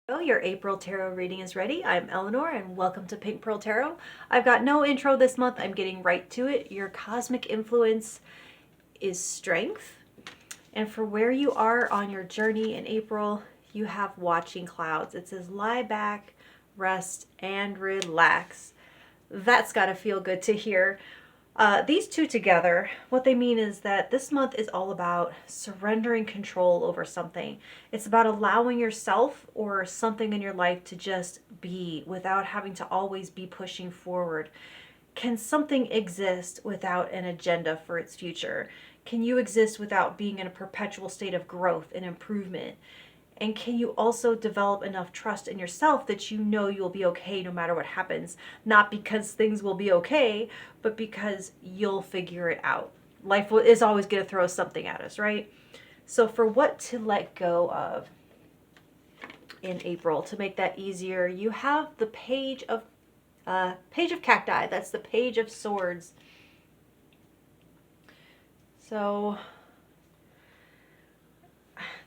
Your April tarot reading is ready. I'm Eleanor and welcome to Pink Pearl Tarot. I've got no intro this month. I'm getting right to it. Your cosmic influence is strength. And for where you are on your journey in April, you have watching clouds. It says lie back, rest, and relax. That's got to feel good to hear. These two together, what they mean is that this month is all about surrendering control over something. It's about allowing yourself or something in your life to just be without having to always be pushing forward. Can something exist without an agenda for its future? Can you exist without being in a perpetual state of growth and improvement? And can you also develop enough trust in yourself that you know you'll be okay no matter what happens? Not because things will be okay, but because you'll figure it out. Life is always going to throw something at us, right? So for what to let go of in April, to make that easier, you have the page of cacti. That's the Page of Swords. So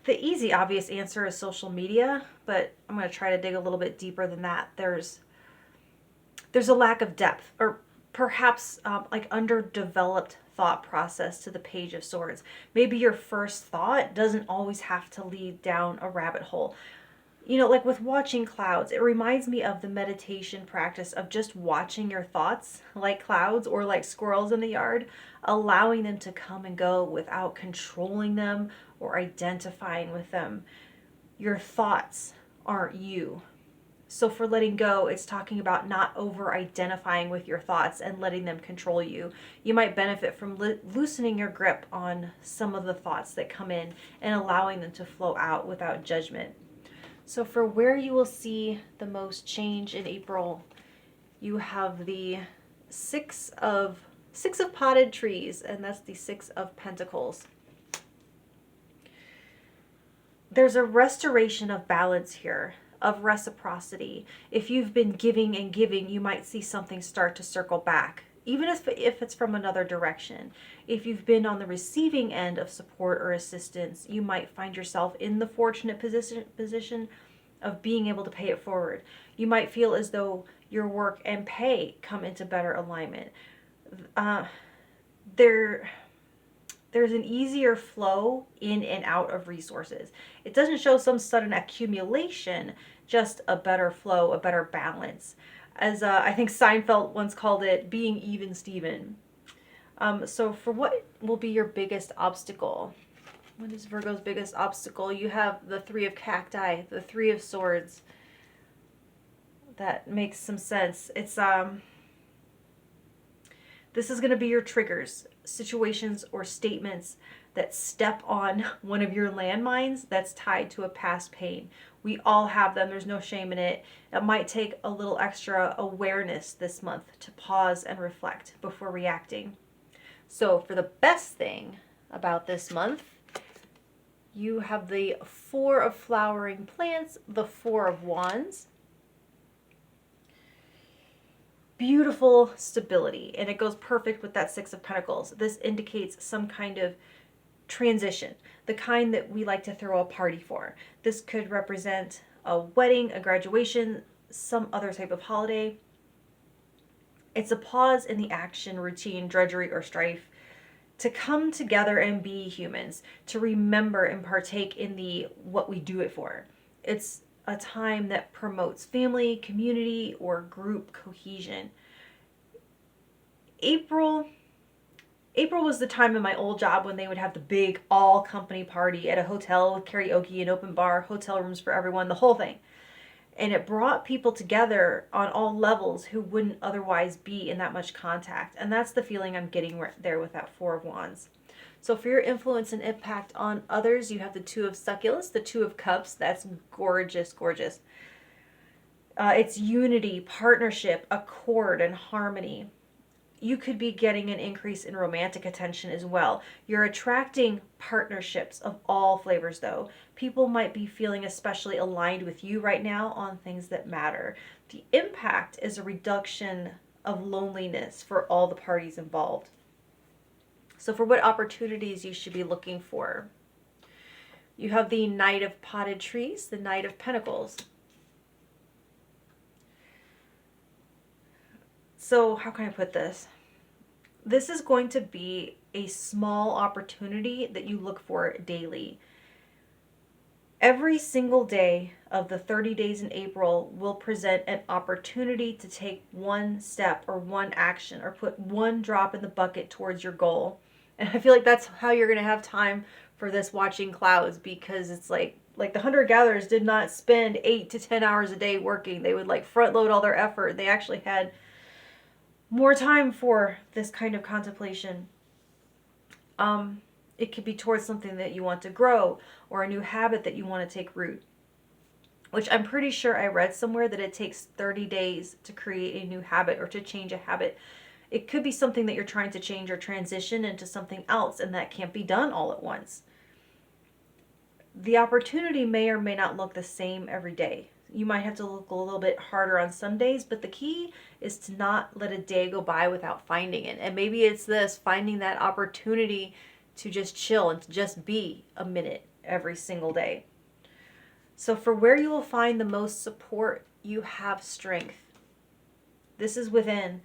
the easy, obvious answer is social media, but I'm going to try to dig a little bit deeper than that. There's a lack of depth, or perhaps like underdeveloped thought process to the Page of Swords. Maybe your first thought doesn't always have to lead down a rabbit hole. You know, like with watching clouds, it reminds me of the meditation practice of just watching your thoughts like clouds or like squirrels in the yard, allowing them to come and go without controlling them or identifying with them. Your thoughts aren't you. So for letting go, it's talking about not over-identifying with your thoughts and letting them control you. You might benefit from loosening your grip on some of the thoughts that come in and allowing them to flow out without judgment. So for where you will see the most change in April, you have the six of potted trees, and that's the Six of Pentacles. There's a restoration of balance here, of reciprocity. If you've been giving and giving, you might see something start to circle back, even if it's from another direction. If you've been on the receiving end of support or assistance, you might find yourself in the fortunate position of being able to pay it forward. You might feel as though your work and pay come into better alignment. There's an easier flow in and out of resources. It doesn't show some sudden accumulation, just a better flow, a better balance. As I think Seinfeld once called it, being even Steven. So for what will be your biggest obstacle? What is Virgo's biggest obstacle? You have the Three of Cacti, the Three of Swords. That makes some sense. It's this is going to be your triggers, situations or statements that step on one of your landmines that's tied to a past pain. We all have them. There's no shame in it. It might take a little extra awareness this month to pause and reflect before reacting. So for the best thing about this month, you have the Four of Flowering Plants, the Four of Wands. Beautiful stability, and it goes perfect with that Six of Pentacles. This indicates some kind of transition, the kind that we like to throw a party for. This could represent a wedding, a graduation, some other type of holiday. It's a pause in the action, routine, drudgery, or strife to come together and be humans, to remember and partake in the what we do it for. It's a time that promotes family, community, or group cohesion. April was the time in my old job when they would have the big all company party at a hotel with karaoke and open bar, hotel rooms for everyone, the whole thing. And it brought people together on all levels who wouldn't otherwise be in that much contact. And that's the feeling I'm getting right there with that Four of Wands. So for your influence and impact on others, you have the Two of Succulents, the Two of Cups. That's gorgeous, gorgeous. It's unity, partnership, accord, and harmony. You could be getting an increase in romantic attention as well. You're attracting partnerships of all flavors, though. People might be feeling especially aligned with you right now on things that matter. The impact is a reduction of loneliness for all the parties involved. So for what opportunities you should be looking for, you have the Knight of Potted Trees, the Knight of Pentacles. So how can I put this? This is going to be a small opportunity that you look for daily. Every single day of the 30 days in April will present an opportunity to take one step or one action or put one drop in the bucket towards your goal. And I feel like that's how you're going to have time for this watching clouds, because it's like the hunter-gatherers did not spend 8 to 10 hours a day working. They would like front load all their effort. They actually had more time for this kind of contemplation. It could be towards something that you want to grow or a new habit that you want to take root, which I'm pretty sure I read somewhere that it takes 30 days to create a new habit or to change a habit. It could be something that you're trying to change or transition into something else, and that can't be done all at once. The opportunity may or may not look the same every day. You might have to look a little bit harder on some days, but the key is to not let a day go by without finding it. And maybe it's this, finding that opportunity to just chill and to just be a minute every single day. So for where you will find the most support, you have strength. This is within.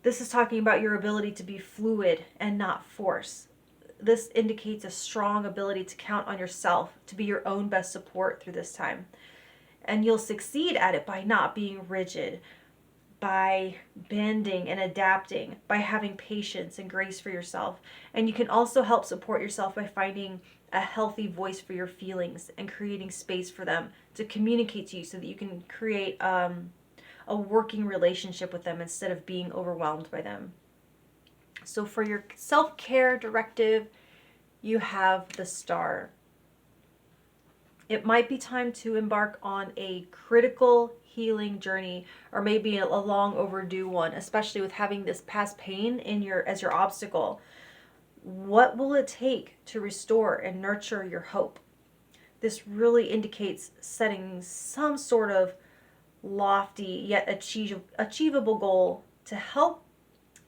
This is talking about your ability to be fluid and not force. This indicates a strong ability to count on yourself to be your own best support through this time. And you'll succeed at it by not being rigid, by bending and adapting, by having patience and grace for yourself. And you can also help support yourself by finding a healthy voice for your feelings and creating space for them to communicate to you so that you can create a working relationship with them instead of being overwhelmed by them. So for your self-care directive, you have the Star. It might be time to embark on a critical healing journey, or maybe a long overdue one, especially with having this past pain in as your obstacle. What will it take to restore and nurture your hope? This really indicates setting some sort of lofty yet achievable goal to help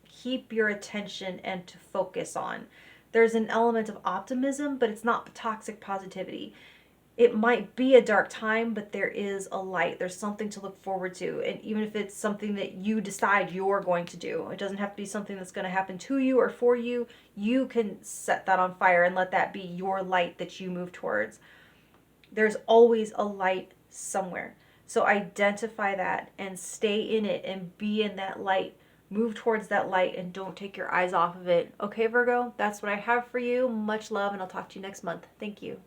keep your attention and to focus on. There's an element of optimism, but it's not toxic positivity. It might be a dark time, but there is a light. There's something to look forward to. And even if it's something that you decide you're going to do, it doesn't have to be something that's going to happen to you or for you. You can set that on fire and let that be your light that you move towards. There's always a light somewhere. So identify that and stay in it and be in that light. Move towards that light and don't take your eyes off of it. Okay, Virgo, that's what I have for you. Much love, and I'll talk to you next month. Thank you.